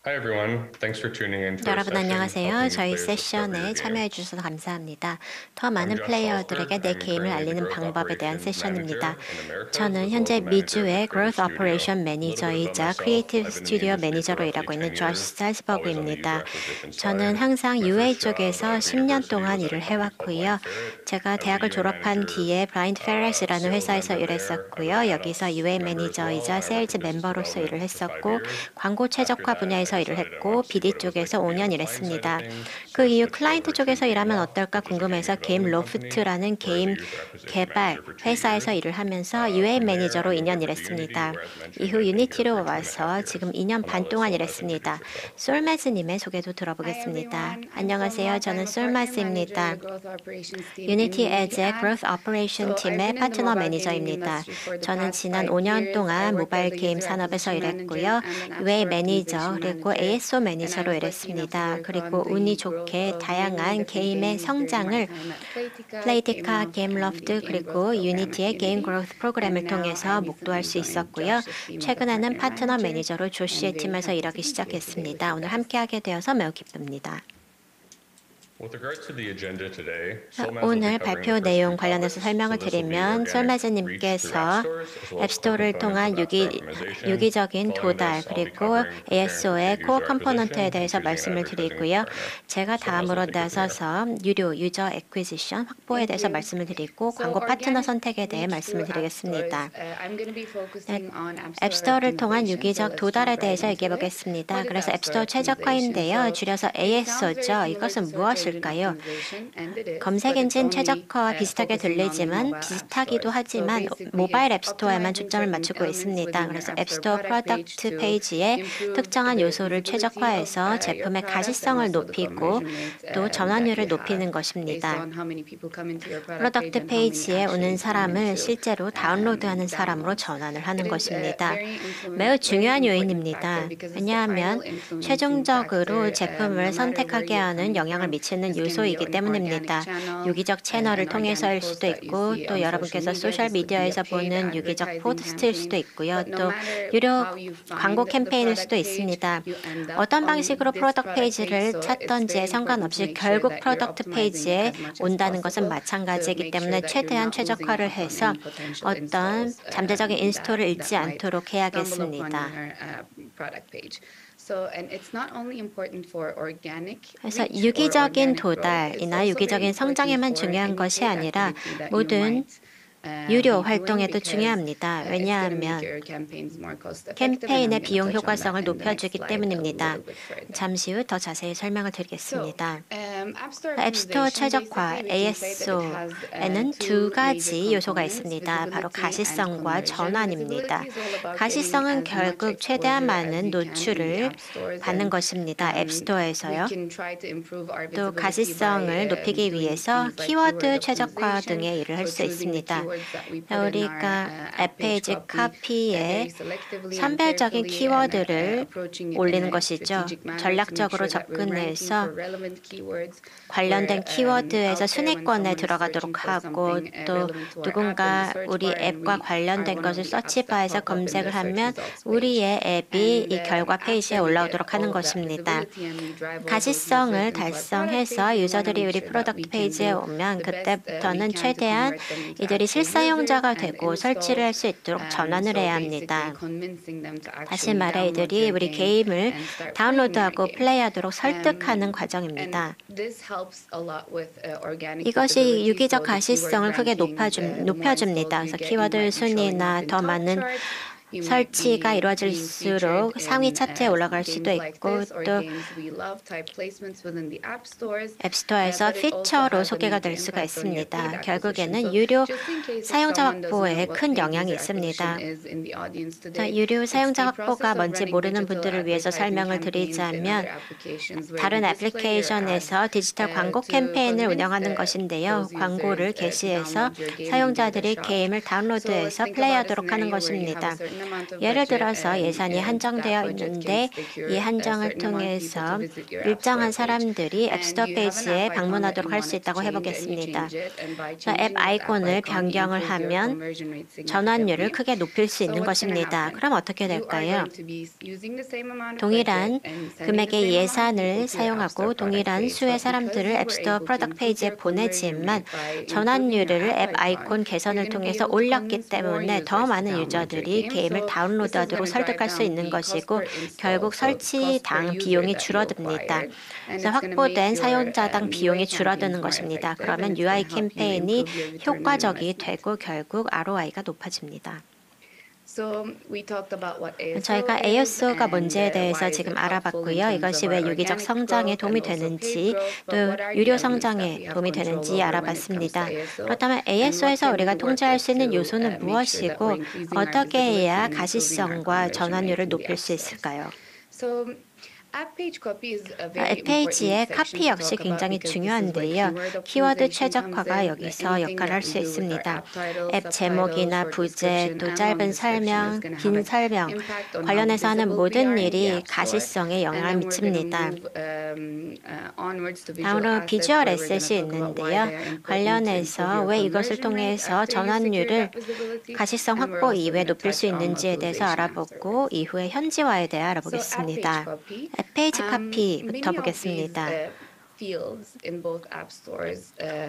Hi everyone. Thanks for tuning in to our 여러분 session, 안녕하세요. helping new 저희 players discover 세션에 your game. 참여해 주셔서 감사합니다. 더 I'm 많은 Josh Salzberg. 플레이어들에게 내 I'm 게임을 currently the 알리는 Growth 방법에 대한 Operations 세션입니다. Manager in Americas, 저는 as well as 현재 the manager of the 미주의 Creative Growth Studio. Operation A little bit about 매니저이자 myself. 크리에이티브 I've been in the 스튜디오 industry for 매니저로 roughly 일하고 있는 10 조시 years, always on the user 살스버그입니다. acquisition 저는 side. 항상 My UA first job 쪽에서 out of 10년 university 동안 was at a 일을 company called 해왔고요. Blind Ferret. 제가 I was a 대학을 UA 졸업한 manager, 뒤에 블라인드 페렛이라는 sales 회사에서 member there. I was 일했었고요. an 여기서 adults UA member as well. 매니저이자 I worked 세일즈 in business 멤버로서 일을 development for 5 했었고 years. 광고 After 최적화 that, I 분야에서 일을 decided I 했고 wanted to see BD what it was like 쪽에서 to be on 5년 the client side of 일했습니다. things, 그 so I 이후 switched 클라이언트 over to 쪽에서 일하면 Gameloft, 어떨까 which is a gaming 궁금해서 development company, 게임로프트라는 where I was a 게임 user acquisition 개발 manager for 2 회사에서 years. 일을 하면서 UA From there, I 매니저로 moved 2년 over to Unity, 일했습니다. where as mentioned, 이후 I've been here 유니티로 for 2.5 와서 years. 지금 2년 I'll now 반 let 동안 Solmaz introduce 일했습니다. herself. 솔매즈님의 소개도 Hi 들어보겠습니다. everyone, I'm 안녕하세요. Solmaz. 저는 I'm a partner manager in 솔마스입니다. the growth operations team in 유니티 Unity 에즈의 Ads. Growth Operation So I've 팀의 been in the 파트너 mobile gaming 매니저입니다. industry for the 저는 past 지난 5 5년 years. I 동안 worked as 모바일 a 게임 user 산업에서 acquisition 일했고요. manager and an app UA store 매니저, optimization 그리고 manager. ASO And I 매니저로 was lucky enough to 일했습니다. work 그리고 on 운이 the growth 좋게 of many 다양한 different 게임의 games during my 성장을 time at Playtika, 플레이티카, Gameloft, and the 게임러프트, Game Growth 그리고 Program at 유니티의 게임 Unity. 그로스 프로그램을 And now I 통해서 목도할 recently 수 joined 있었고요. Josh's team as a 최근에는 partner 파트너 manager. 매니저로 조시의 I'm very 팀에서 happy 일하기 to be here today with 시작했습니다. you 오늘 guys. 함께하게 되어서 매우 기쁩니다. With regards to the agenda today, Solmaz will be 오늘 covering 발표 the first 내용 3 관련해서 topics. 설명을 So this will be 드리면 organic reach through app 솔매즈님께서 stores, as well as core 앱스토어를 components 통한 of app store optimization. 유기적인 Following 도달 this, I'll be 그리고 covering preparing for ASO의 paid 코어 user 컴포넌트에 acquisition and 대해서 choosing an 말씀을 advertising 드리고요. partner. 제가 Solmaz 다음으로 will take it from here. 나서서 유료 유저 애퀴지션 확보에 Thank 대해서 you. 말씀을 드리고 So 광고 파트너 organic 선택에 대해 reach 말씀을 through app stores. 드리겠습니다. I'm going to be focusing on app store 앱스토어를 통한 optimization. So 유기적 let's 도달에 jump right 대해서 into 얘기해 it. 보겠습니다. What is 그래서 app store 앱스토어 optimization? 최적화인데요. So 줄여서 it sounds very ASO죠. similar to 이것은 search engine 무엇일까요? optimization, and it is, 검색 but it's 엔진 only 최적화와 비슷하게 focusing on the 들리지만 mobile app 비슷하기도 stores. So 하지만 basically, 모바일 it's 앱스토어에만 optimizing 초점을 certain 맞추고 elements 있습니다. within your 그래서 app store 앱스토어 product page 프로덕트 to 페이지에 improve 특정한 the 요소를 visibility of 최적화해서 your 제품의 product and 가시성을 also the 높이고 conversion rate 또 that 전환율을 you 높이는 have based 것입니다. on how many people come into your product 프로덕트 page and how many 페이지에 오는 actually come 사람을 into 실제로 다운로드하는 사람으로 downloads. 전환을 It 하는 is a 것입니다. very 매우 중요한 important factor 요인입니다. because it's the 왜냐하면 final influencing 최종적으로 factor, 제품을 no matter where 선택하게 you're 하는 coming 영향을 from. 미치는 This can be 요소이기 an organic 때문입니다. channel, 유기적 채널을 an organic 통해서일 post 수도 that you 있고 see 또 on social 여러분께서 media. 소셜 This could be a 미디어에서 paid 보는 유기적 advertising 포스트일 수도 campaign. 있고요. But no 또 matter 유료 how you 광고 find the 캠페인일 product 수도 page, 있습니다. you end up 어떤 on 방식으로 this 프로덕트 product page. 페이지를 So it's 찾던지에 very important to 상관없이 make sure 결국 that you're 프로덕트 optimizing it 페이지에 as much as 온다는 것은 possible to 마찬가지이기 make 때문에 sure that you're 최대한 not losing 최적화를 out on 해서 any potential 어떤 installs 잠재적인 인스톨을 that 잊지 might 않도록 stumble upon 해야겠습니다. your product page. So, and it's not only important for organic 그래서 reach or 유기적인 organic growth, it's 도달이나 also very 유기적인 important 성장에만 for 중요한 any 것이 paid 아니라 activity that you 모든 might 유료 be doing 활동에도 because 중요합니다. it's going to make 왜냐하면 your campaigns more cost effective, and I'm 캠페인의 going to 비용 touch on 효과성을 that in the next 높여주기 slide a 때문입니다. little bit further. 잠시 후 더 자세히 설명을 So, 드리겠습니다. App Store 앱스토어 optimization, 최적화 basically, we can say that it has ASO에는 두 two major 가지 요소가 components, 있습니다. 바로 visibility and 가시성과 conversion. 전환입니다. Visibility is all about getting 가시성은 as much 결국 최대한 exposure as 많은 you can in the 노출을 app stores, 받는 and 것입니다. we 앱스토어에서요. can try to improve our 또 visibility 가시성을 by 높이기 doing 위해서 things like 키워드 keyword 최적화 optimization, 등의 일을 할 so 수 choosing the 있습니다. keywords that we put in our 우리가 app 앱 page 페이지 copy 카피에 very selectively and 선별적인 carefully and 키워드를 approaching it in 올리는 a 것이죠. strategic manner to make 전략적으로 sure that we're ranking 접근해서 for relevant keywords. 관련된 We're 키워드에서 out there when 순위권에 someone is searching 들어가도록 for 하고 something 또 relevant to our app in the 누군가 search 우리 bar, and 앱과 we are 관련된 one of 것을 the apps that 서치바에서 pop up in the 검색을 search 하면 results page. 우리의 앱이 And 이 결과 after 페이지에 we get 올라오도록 하는 all of that 것입니다. visibility and we drive all those 가시성을 users into our product page, 달성해서 we want to 유저들이 make 우리 sure that 프로덕트 we can 페이지에 do 오면 the best we 그때부터는 can to 최대한 convert them into 이들이 actual 실사용자가 users and 되고 설치를 할 installs. 수 있도록 전환을 So 해야 basically 합니다. convincing them to 다시 actually 말해 download 이들이 your 우리 game 게임을 and start playing your 다운로드하고 game. 플레이하도록 설득하는 And 과정입니다. this helps a lot with organic 이것이 visibility. 유기적 So the keyword 가시성을 크게 rankings, the more 높여줍니다. installs you 그래서 get, you 키워드 might be showing 순위나 up in 더 top 많은 chart. You might 설치가 be being 이루어질수록 featured 상위 in 차트에 올라갈 수도 games like 있고 this or 또 games we love type placements within the app stores. 앱스토어에서 But it also 피처로 has a 소개가 major 될 수가 impact on your 있습니다. paid acquisition. 결국에는 So 유료 just in case if 사용자 someone doesn't know 확보에 what 큰 paid 영향이 user acquisition 있습니다. is in the audience 자, today, 유료 it's 사용자 the 확보가 process of 뭔지 running 모르는 digital 분들을 위해서 advertising 설명을 campaigns in 드리자면 other applications where 다른 you display your ads 애플리케이션에서 디지털 광고 to 캠페인을 convince 운영하는 것인데요. those 광고를 users to 게시해서 download your game and give it a 사용자들이 shot. 게임을 So let's 다운로드해서 think about a 플레이하도록 하는 scenario where you have a 것입니다. certain 예를 들어서 예산이 한정되어 있는데 이 한정을 통해서 일정한 사람들이 앱스토어 페이지에 방문하도록 할 수 있다고 해보겠습니다. 앱 아이콘을 변경을 하면 전환율을 크게 높일 수 있는 것입니다. 그럼 어떻게 될까요? 동일한 금액의 예산을 사용하고 동일한 수의 사람들을 앱스토어 프로덕트 페이지에 보내지만 전환율을 앱 아이콘 개선을 통해서 올렸기 때문에 더 많은 유저들이 게임을 다운로드하도록 설득할 수 있는 것이고 결국 설치당 비용이 줄어듭니다. 그래서 확보된 사용자당 비용이 줄어드는 것입니다. 그러면 UI 캠페인이 효과적이 되고 결국 ROI가 높아집니다. 저희가 ASO가 뭔지에 대해서 지금 알아봤고요. 이것이 왜 유기적 성장에 도움이 되는지 또 유료 성장에 도움이 되는지 알아봤습니다. 그렇다면 ASO에서 우리가 통제할 수 있는 요소는 무엇이고 어떻게 해야 가시성과 전환율을 높일 수 있을까요? 앱 페이지의 카피 역시 굉장히 중요한데요. 키워드 최적화가 여기서 역할을 할 수 있습니다. 앱 제목이나 부제, 또 짧은 설명, 긴 설명 관련해서 하는 모든 일이 가시성에 영향을 미칩니다. 다음으로 비주얼 에셋이 있는데요. 관련해서 왜 이것을 통해서 전환율을 가시성 확보 이후에 높일 수 있는지에 대해서 알아보고 이후에 현지화에 대해 알아보겠습니다. 앱 페이지 카피부터 보겠습니다.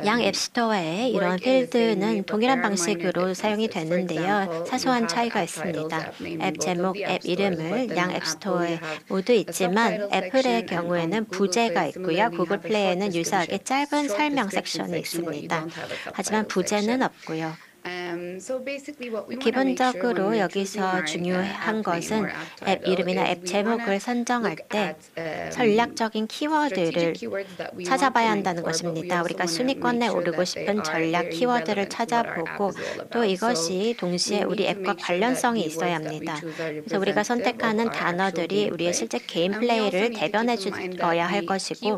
양 앱스토어에 이런 필드는 동일한 방식으로 사용이 되는데요. 사소한 차이가 있습니다. 앱 제목, 앱 이름을 양 앱스토어에 모두 있지만 애플의 경우에는 부제가 있고요. 구글 플레이에는 유사하게 짧은 설명 섹션이 있습니다. 하지만 부제는 없고요. 기본적으로 여기서 중요한 것은 앱 이름이나 앱 제목을 선정할 때 전략적인 키워드를 찾아봐야 한다는 것입니다. 우리가 순위권에 오르고 싶은 전략 키워드를 찾아보고 또 이것이 동시에 우리 앱과 관련성이 있어야 합니다. 그래서 우리가 선택하는 단어들이 우리의 실제 게임 플레이를 대변해 주어야 할 것이고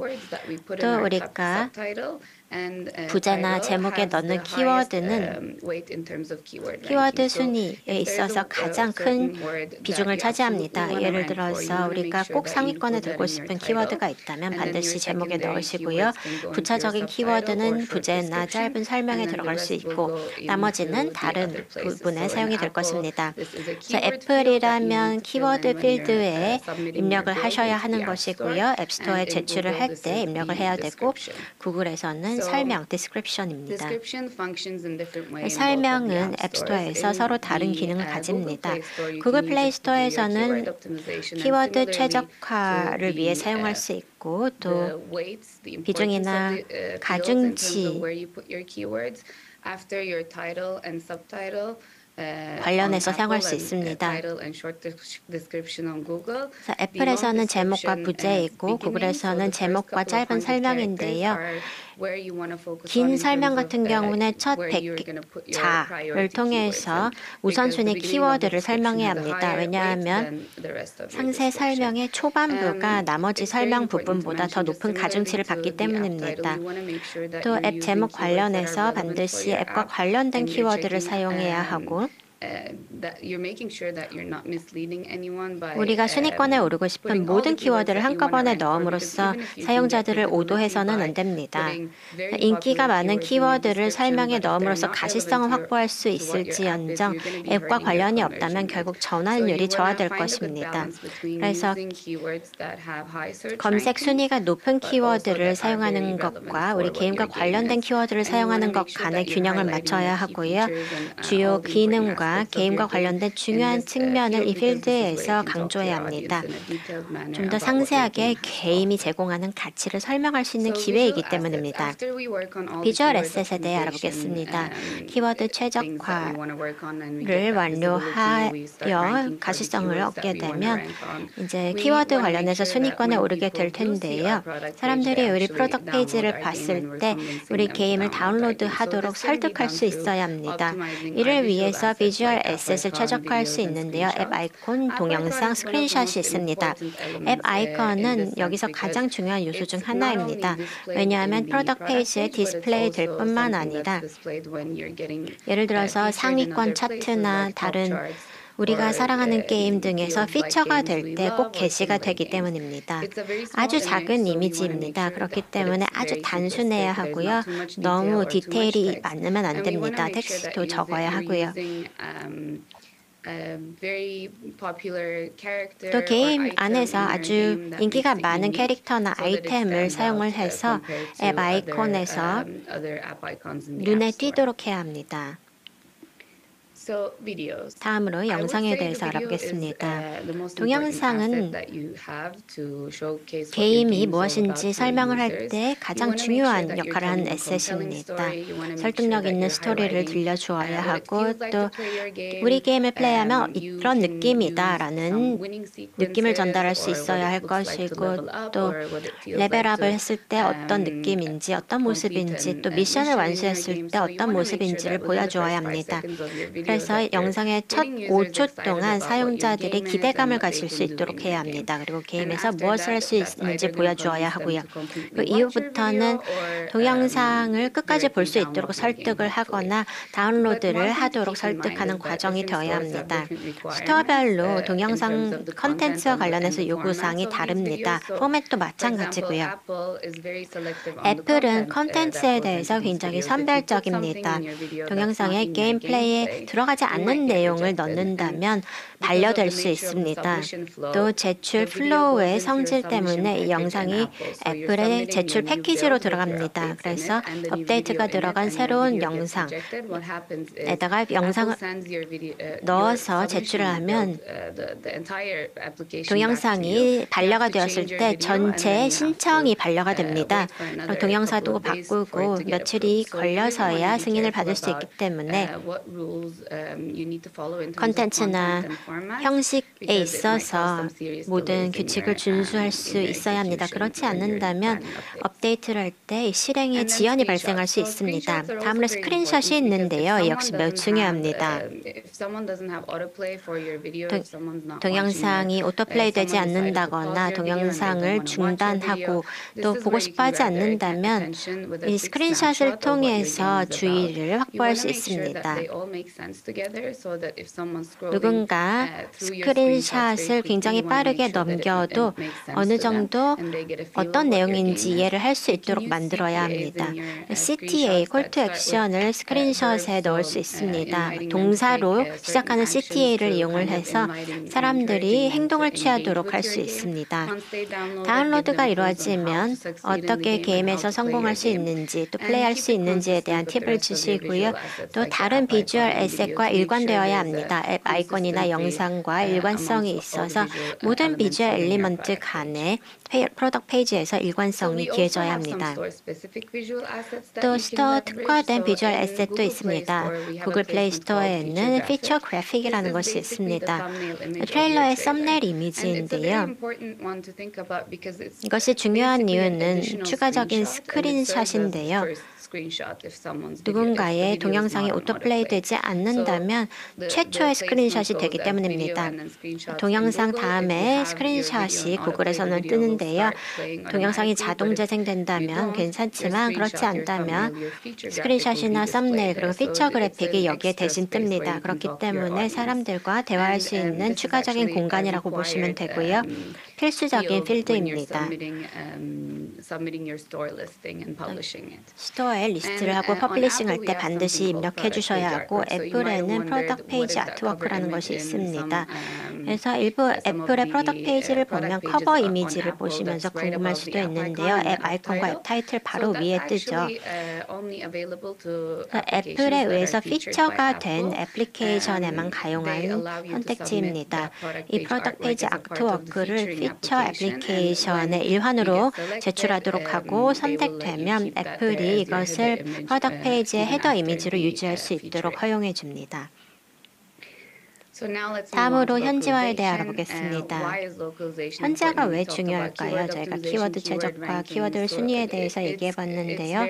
또 우리가 부제나 제목에 넣는 키워드는 키워드 순위에 있어서 가장 큰 비중을 차지합니다. 예를 들어서 우리가 꼭 상위권에 들고 싶은 키워드가 있다면 반드시 제목에 넣으시고요. 부차적인 키워드는 부제나 짧은 설명에 들어갈 수 있고 나머지는 다른 부분에 사용이 될 것입니다. 그래서 애플이라면 키워드 필드에 입력을 하셔야 하는 것이고요. 앱스토어에 제출을 할 때 입력을 해야 되고 구글에서는 설명, description입니다. 설명은 앱스토어에서 서로 다른 기능을 가집니다. 구글 플레이 스토어에서는 키워드 최적화를 위해 사용할 수 있고 또 비중이나 가중치 관련해서 사용할 수 있습니다. 그래서 애플에서는 제목과 부제 있고 구글에서는 제목과 짧은 설명인데요. 긴 설명 같은 경우는 첫 100자를 통해서 우선순위 키워드를 설명해야 합니다. 왜냐하면 상세 설명의 초반부가 나머지 설명 부분보다 더 높은 가중치를 받기 때문입니다. 또 앱 제목 관련해서 반드시 앱과 관련된 키워드를 사용해야 하고 우리가 순위권에 오르고 싶은 모든 키워드를 한꺼번에 넣음으로써 사용자들을 오도해서는 안 됩니다. 인기가 많은 키워드를 설명에 넣음으로써 가시성을 확보할 수 있을지언정 앱과 관련이 없다면 결국 전환율이 저하될 것입니다. 그래서 검색 순위가 높은 키워드를 사용하는 것과 우리 게임과 관련된 키워드를 사용하는 것 간의 균형을 맞춰야 하고요. 주요 기능과 게임과 관련된 중요한 측면을 이 필드에서 강조해야 합니다. 좀 더 상세하게 게임이 제공하는 가치를 설명할 수 있는 기회이기 때문입니다. 비주얼 에셋에 대해 알아보겠습니다. 키워드 최적화를 완료하여 가시성을 얻게 되면 이제 키워드 관련해서 순위권에 오르게 될 텐데요. 사람들이 우리 프로덕트 페이지를 봤을 때 우리 게임을 다운로드하도록 설득할 수 있어야 합니다. 이를 위해서 비주얼 에셋을 최적화할 수 있는데요. 앱 아이콘, 동영상, 스크린샷이 있습니다. 앱 아이콘은 여기서 가장 중요한 요소 중 하나입니다. 왜냐하면 프로덕트 페이지에 디스플레이 될 뿐만 아니라 예를 들어서 상위권 차트나 다른 우리가 사랑하는 게임 등에서 피처가 될 때 꼭 게시가 되기 때문입니다. 아주 작은 이미지입니다. 그렇기 때문에 아주 단순해야 하고요. 너무 디테일이 많으면 안 됩니다. 텍스트도 적어야 하고요. 또 게임 안에서 아주 인기가 많은 캐릭터나 아이템을 사용을 해서 앱 아이콘에서 눈에 띄도록 해야 합니다. 다음으로 영상에 대해서 알아보겠습니다. 동영상은 게임이 무엇인지 설명을 할 때 가장 중요한 역할을 하는 에셋입니다. 설득력 있는 스토리를 들려주어야 하고 또 우리 게임을 플레이하면 이런 느낌이다라는 느낌을 전달할 수 있어야 할 것이고 또 레벨업을 했을 때 어떤 느낌인지 어떤 모습인지 또 미션을 완수했을 때 어떤 모습인지를 보여주어야 합니다. 그래서 영상의 첫 5초 동안 사용자들이 기대감을 가질 수 있도록 해야 합니다. 그리고 게임에서 무엇을 할 수 있는지 보여주어야 하고요. 그 이후부터는 동영상을 끝까지 볼 수 있도록 설득을 하거나 다운로드를 하도록 설득하는 과정이 되어야 합니다. 스토어별로 동영상 컨텐츠와 관련해서 요구사항이 다릅니다. 포맷도 마찬가지고요. 애플은 컨텐츠에 대해서 굉장히 선별적입니다. 동영상의 게임 플레이에 들어가지 않는 내용을 넣는다면 반려될 수 있습니다. 또 제출 플로우의 성질 때문에 이 영상이 애플의 제출 패키지로 들어갑니다. 그래서 업데이트가 들어간 새로운 영상에다가 영상을 넣어서 제출을 하면 동영상이 반려가 되었을 때 전체 신청이 반려가 됩니다. 동영상도 바꾸고 며칠이 걸려서야 승인을 받을 수 있기 때문에 컨텐츠나 형식에 있어서 모든 규칙을 준수할 수 있어야 합니다. 그렇지 않는다면 업데이트를 할 때 실행에 지연이 발생할 수 있습니다. 다음으로 스크린샷이 있는데요. 역시 매우 중요합니다. 동영상이 오토플레이 되지 않는다거나 동영상을 중단하고 또 보고 싶어 하지 않는다면 이 스크린샷을 통해서 주의를 확보할 수 있습니다. 누군가 스크린샷을 굉장히 빠르게 넘겨도 어느 정도 어떤 내용인지 이해를 할 수 있도록 만들어야 합니다. CTA, Call to Action을 스크린샷에 넣을 수 있습니다. 동사로 시작하는 CTA를 이용을 해서 사람들이 행동을 취하도록 할 수 있습니다. 다운로드가 이루어지면 어떻게 게임에서 성공할 수 있는지 또 플레이할 수 있는지에 대한 팁을 주시고요. 또 다른 비주얼 에셋과 일관되어야 합니다. 앱 아이콘이나 영상과 일관성이 있어서 모든 비주얼 엘리먼트 간의 프로덕트 페이지에서 일관성이 기해져야 합니다. 또 스토어 특화된 비주얼 에셋도 있습니다. 구글 플레이 스토어에는 피처 그래픽이라는 것이 있습니다. 트레일러의 썸네일 이미지인데요. 이것이 중요한 이유는 추가적인 스크린샷인데요. 누군가의 동영상이 오토플레이 되지 않는다면 최초의 스크린샷이 되기 때문입니다. 동영상 다음에 스크린샷이 구글에서는 뜨는데요. 동영상이 자동 재생된다면 괜찮지만 그렇지 않다면 스크린샷이나 썸네일 그리고 피처 그래픽이 여기에 대신 뜹니다. 그렇기 때문에 사람들과 대화할 수 있는 추가적인 공간이라고 보시면 되고요. 필수적인 필드입니다. 스토어에 리스트를 하고 퍼블리싱할 때 반드시 입력해 주셔야 하고 애플에는 프로덕트 페이지 아트워크라는 것이 있습니다. 그래서 일부 애플의 프로덕트 페이지를 보면 커버 이미지를 보시면서 궁금할 수도 있는데요. 앱 아이콘과 앱 타이틀 바로 위에 뜨죠. 애플에 의해서 피처가 된 애플리케이션에만 가용한 선택지입니다. 이 프로덕트 페이지 아트워크를 피처 애플리케이션의 일환으로 제출하도록 하고 선택되면 애플이 이것을 프로덕트 페이지의 헤더 이미지로 유지할 수 있도록 허용해 줍니다. 다음으로 현지화에 대해 알아보겠습니다. 현지화가 왜 중요할까요? 저희가 키워드 최적화, 키워드 순위에 대해서 얘기해 봤는데요.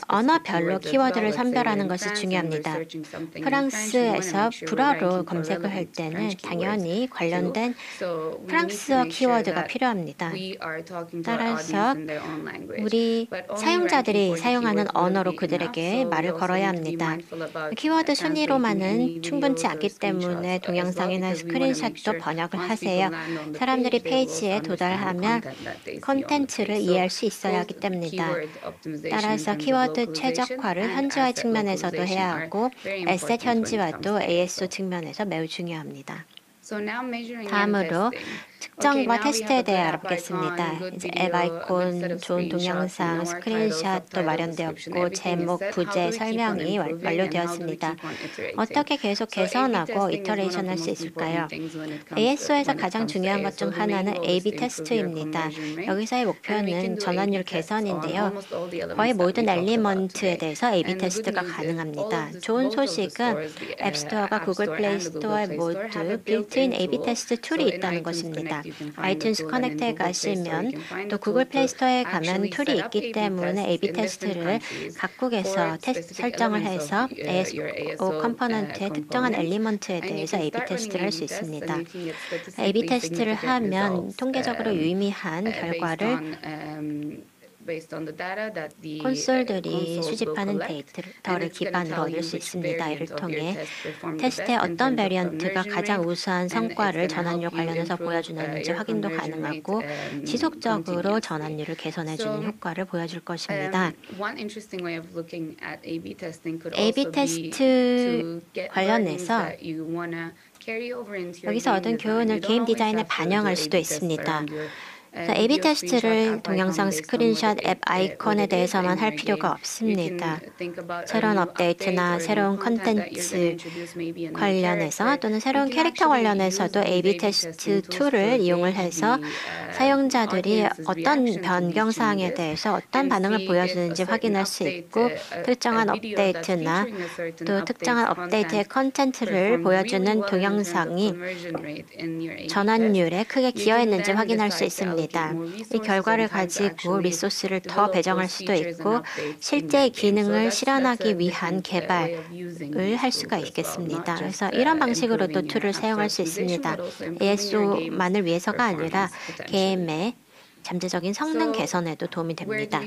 언어별로 키워드를 선별하는 것이 중요합니다. 프랑스에서 불어로 검색을 할 때는 당연히 관련된 프랑스어 키워드가 필요합니다. 따라서 우리 사용자들이 사용하는 언어로 그들에게 말을 걸어야 합니다. 키워드 순위로만은 충분치 않기 때문에 동영상이나 스크린샷도 번역을 하세요. 사람들이 페이지에 도달하면 콘텐츠를 이해할 수 있어야 하기 때문입니다. 따라서 키워드 최적화를 현지화 측면에서도 해야 하고 에셋 현지화도 ASO 측면에서 매우 중요합니다. 다음으로 측정과 테스트에 대해 알아보겠습니다. 이제 앱 아이콘, 좋은 동영상, 스크린샷도 마련되었고 제목, 부제, 설명이 완료되었습니다. 어떻게 계속 개선하고 이터레이션 할 수 있을까요? ASO에서 가장 중요한 것 중 하나는 A/B 테스트입니다. 여기서의 목표는 전환율 개선인데요. 거의 모든 엘리먼트에 대해서 A/B 테스트가 가능합니다. 좋은 소식은 앱스토어가 구글 플레이 스토어에 모두 빌트인 A/B 테스트 툴이 있다는 것입니다. 아이튠스 커넥트에 가시면 또 구글 플레이 스토어에 가면 툴이 있기 때문에 A/B 테스트를 각국에서 설정을 해서 ASO 컴포넌트의 특정한 엘리먼트에 대해서 A/B 테스트를 할 수 있습니다. A/B 테스트를 하면 통계적으로 유의미한 결과를 콘솔들이 수집하는 데이터를 기반으로 얻을 수 있습니다. 이를 통해 테스트의 어떤 베리언트가 가장 우수한 성과를 전환율 관련해서 보여주는지 확인도 가능하고 지속적으로 전환율을 개선해주는 효과를 보여줄 것입니다. A/B 테스트 관련해서 여기서 얻은 교훈을 게임 디자인에 반영할 수도 있습니다. A/B 테스트를 동영상, 스크린샷, 앱 아이콘에 대해서만 할 필요가 없습니다. 새로운 업데이트나 새로운 컨텐츠 관련해서 또는 새로운 캐릭터 관련해서도 A/B 테스트 툴을 이용을 해서 사용자들이 어떤 변경사항에 대해서 어떤 반응을 보여주는지 확인할 수 있고 특정한 업데이트나 또 특정한 업데이트의 컨텐츠를 보여주는 동영상이 전환율에 크게 기여했는지 확인할 수 있습니다. 이 결과를 가지고 리소스를 더 배정할 수도 있고 실제 기능을 실현하기 위한 개발을 할 수가 있겠습니다. 그래서 이런 방식으로도 툴을 사용할 수 있습니다. ASO만을 위해서가 아니라 게임의 잠재적인 성능 개선에도 도움이 됩니다.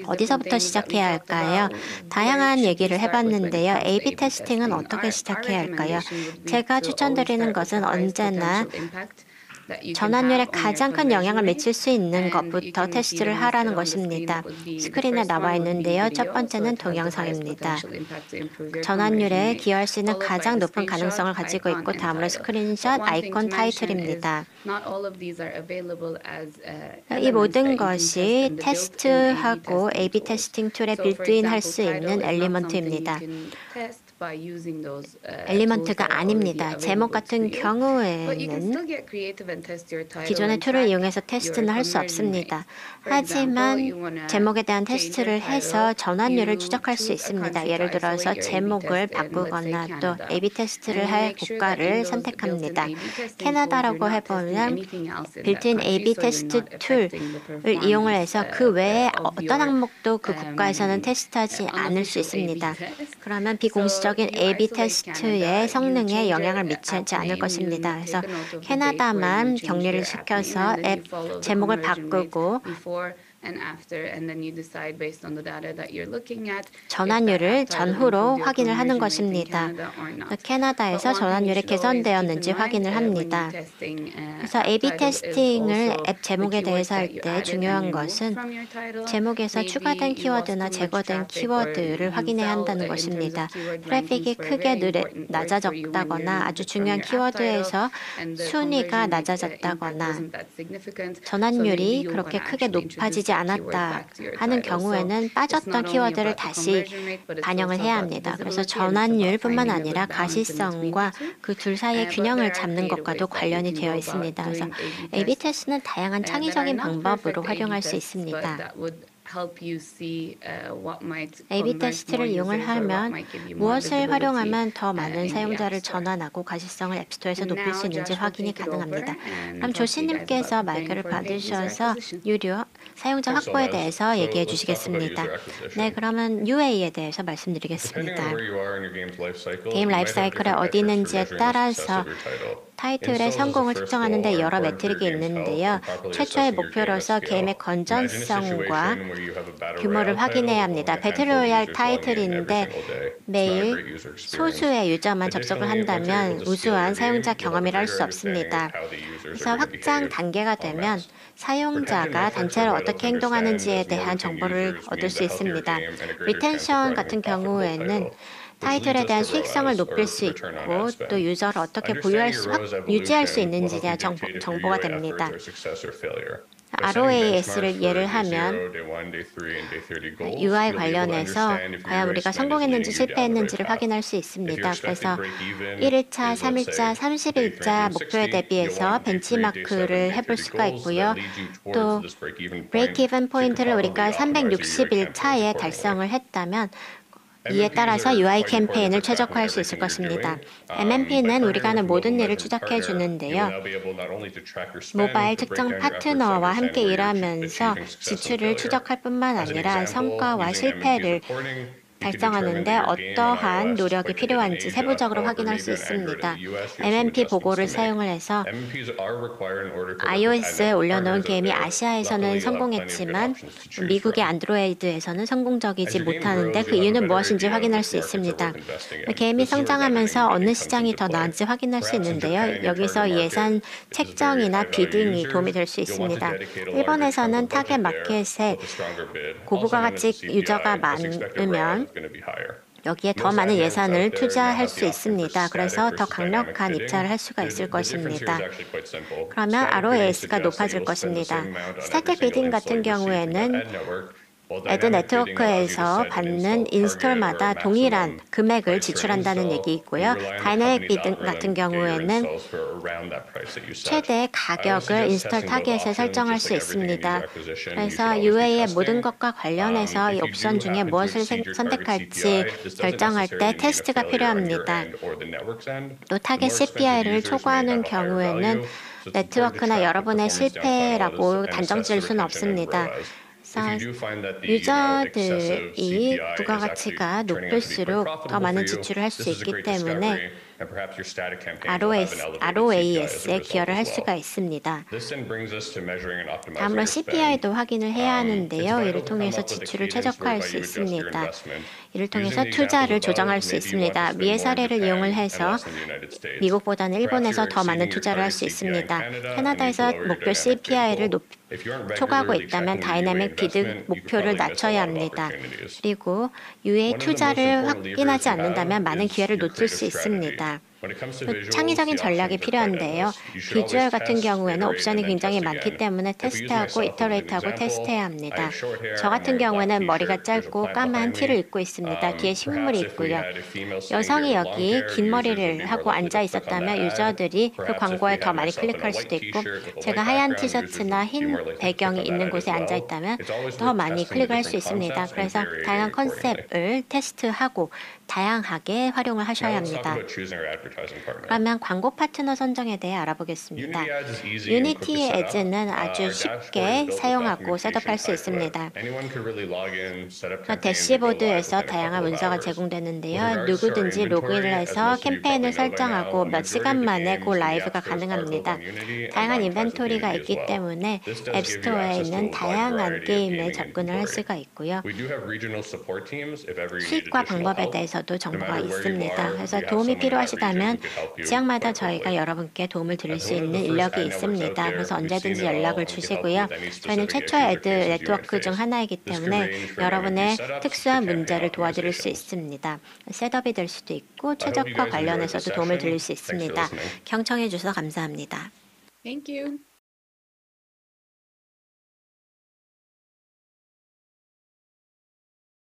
어디서부터 시작해야 할까요? 다양한 얘기를 해봤는데요. A/B 테스팅은 어떻게 시작해야 할까요? 제가 추천드리는 것은 언제나 전환율에 가장 큰 영향을 미칠 수 있는 것부터 테스트를 하라는 것입니다. 스크린에 나와 있는데요. 첫 번째는 동영상입니다. 전환율에 기여할 수 있는 가장 높은 가능성을 가지고 있고 다음으로 스크린샷, 아이콘, 타이틀입니다. 이 모든 것이 테스트하고 A/B 테스팅 툴에 빌트인 할 수 있는 엘리먼트입니다. 엘리먼트가 아닙니다. 제목 같은 경우에는 기존의 툴을 이용해서 테스트는 할 수 없습니다. 하지만 제목에 대한 테스트를 해서 전환율을 추적할 수 있습니다. 예를 들어서 제목을 바꾸거나 또 A/B 테스트를 할 국가를 선택합니다. 캐나다라고 해보면 빌트인 A/B 테스트 툴을 이용을 해서 그 외에 어떤 항목도 그 국가에서는 테스트하지 않을 수 있습니다. 그러면 비공식적인 A/B 테스트의 성능에 영향을 미치지 않을 것입니다. 그래서 캐나다만 격리를 시켜서 앱 제목을 바꾸고 전환율을 전후로 확인을 하는 것입니다. 캐나다에서 전환율이 개선되었는지 확인을 합니다. 그래서 A/B 테스팅을 앱 제목에 대해서 할 때 중요한 것은 제목에서 추가된 키워드나 제거된 키워드를 확인해야 한다는 것입니다. 트래픽이 크게 낮아졌다거나 아주 중요한 키워드에서 순위가 낮아졌다거나 전환율이 그렇게 크게 높아지지 않았다 하는 경우에는 빠졌던 키워드를 다시 반영을 해야 합니다. 그래서 전환율뿐만 아니라 가시성과 그 둘 사이의 균형을 잡는 것과도 관련이 되어 있습니다. 그래서 A/B 테스트는 다양한 창의적인 방법으로 활용할 수 있습니다. A/B 테스트를 이용을 하면 무엇을 활용하면 더 많은 사용자를 전환하고 가시성을 앱스토어에서 높일 수 있는지 확인이 가능합니다. 그럼 조씨님께서 마이크를 받으셔서 유료 사용자 확보에 대해서 얘기해 주시겠습니다. 네, 그러면 UA에 대해서 말씀드리겠습니다. 게임 라이프 사이클에 어디 있는지에 따라서 타이틀의 성공을 측정하는 데 여러 매트릭이 있는데요. 최초의 목표로서 게임의 건전성과 규모를 확인해야 합니다. 배틀로얄 타이틀인데 매일 소수의 유저만 접속을 한다면 우수한 사용자 경험이라 할 수 없습니다. 그래서 확장 단계가 되면 사용자가 단체로 어떻게 행동하는지에 대한 정보를 얻을 수 있습니다. 리텐션 같은 경우에는 타이틀에 대한 수익성을 높일 수 있고 또 유저를 어떻게 유지할 수 있는지에 대한 정보가 됩니다. ROAS를 예를 하면 UI 관련해서 과연 우리가 성공했는지 실패했는지를 확인할 수 있습니다. 그래서 1일차, 3일차, 30일차 목표에 대비해서 벤치마크를 해볼 수가 있고요. 또 브레이크-이븐 포인트를 우리가 360일차에 달성을 했다면 이에 따라서 UI 캠페인을 최적화할 수 있을 것입니다. MMP는 우리가 하는 모든 일을 추적해 주는데요. 모바일 특정 파트너와 함께 일하면서 지출을 추적할 뿐만 아니라 성과와 실패를 달성하는데 어떠한 노력이 필요한지 세부적으로 확인할 수 있습니다. MMP 보고를 사용을 해서 iOS에 올려놓은 게임이 아시아에서는 성공했지만 미국의 안드로이드에서는 성공적이지 못하는데 그 이유는 무엇인지 확인할 수 있습니다. 게임이 성장하면서 어느 시장이 더 나은지 확인할 수 있는데요. 여기서 예산 책정이나 비딩이 도움이 될 수 있습니다. 일본에서는 타겟 마켓에 고부가 가치 유저가 많으면 여기에 더 많은 예산을 투자할 수 있습니다. 그래서 더 강력한 입찰을 할 수가 있을 것입니다. 그러면 ROAS가 높아질 것입니다. 스타틱 비딩 같은 경우에는 애드 네트워크에서 받는 인스톨마다 동일한 금액을 지출한다는 얘기이고요. 다이내믹 비딩 같은 경우에는 최대 가격을 인스톨 타겟에 설정할 수 있습니다. 그래서 UA의 모든 것과 관련해서 이 옵션 중에 무엇을 선택할지 결정할 때 테스트가 필요합니다. 또 타겟 CPI를 초과하는 경우에는 네트워크나 여러분의 실패라고 단정 지을 수는 없습니다. 유저들이 부가가치가 높을수록 더 많은 지출을 할 수 있기 때문에 ROAS에 기여를 할 수가 있습니다. 다음으로 CPI도 확인을 해야 하는데요. 이를 통해서 지출을 최적화할 수 있습니다. 이를 통해서 투자를 조정할 수 있습니다. 위의 사례를 이용을 해서 미국보다는 일본에서 더 많은 투자를 할 수 있습니다. 캐나다에서 목표 CPI를 초과하고 있다면 다이내믹 비드 목표를 낮춰야 합니다. 그리고 UA 투자를 확인하지 않는다면 많은 기회를 놓칠 수 있습니다. 창의적인 전략이 필요한데요. 비주얼 같은 경우에는 옵션이 굉장히 많기 때문에 테스트하고 이터레이트하고 테스트해야 합니다. 저 같은 경우에는 머리가 짧고 까만 티를 입고 있습니다. 뒤에 식물이 있고요. 여성이 여기 긴 머리를 하고 앉아 있었다면 유저들이 그 광고에 더 많이 클릭할 수도 있고 제가 하얀 티셔츠나 흰 배경이 있는 곳에 앉아 있다면 더 많이 클릭을 할 수 있습니다. 그래서 다양한 컨셉을 테스트하고 다양하게 활용을 하셔야 합니다. 그러면 광고 파트너 선정에 대해 알아보겠습니다. 유니티 애즈는 아주 쉽게 사용하고 셋업할 수 있습니다. 대시보드에서 다양한 문서가 제공되는데요. 누구든지 로그인을 해서 캠페인을 설정하고 몇 시간 만에 고 라이브가 가능합니다. 다양한 인벤토리가 있기 때문에 앱스토어에 있는 다양한 게임에 접근을 할 수가 있고요. 수익과 방법에 대해서도 정보가 있습니다. 그래서 도움이 필요하시다면 지역마다 저희가 여러분께 도움을 드릴 수 있는 인력이 있습니다. 그래서 언제든지 연락을 주시고요. 저희는 최초의 애드 네트워크 중 하나이기 때문에 여러분의 특수한 문제를 도와드릴 수 있습니다. 셋업이 될 수도 있고 최적화 관련해서도 도움을 드릴 수 있습니다. 경청해 주셔서 감사합니다. Thank you.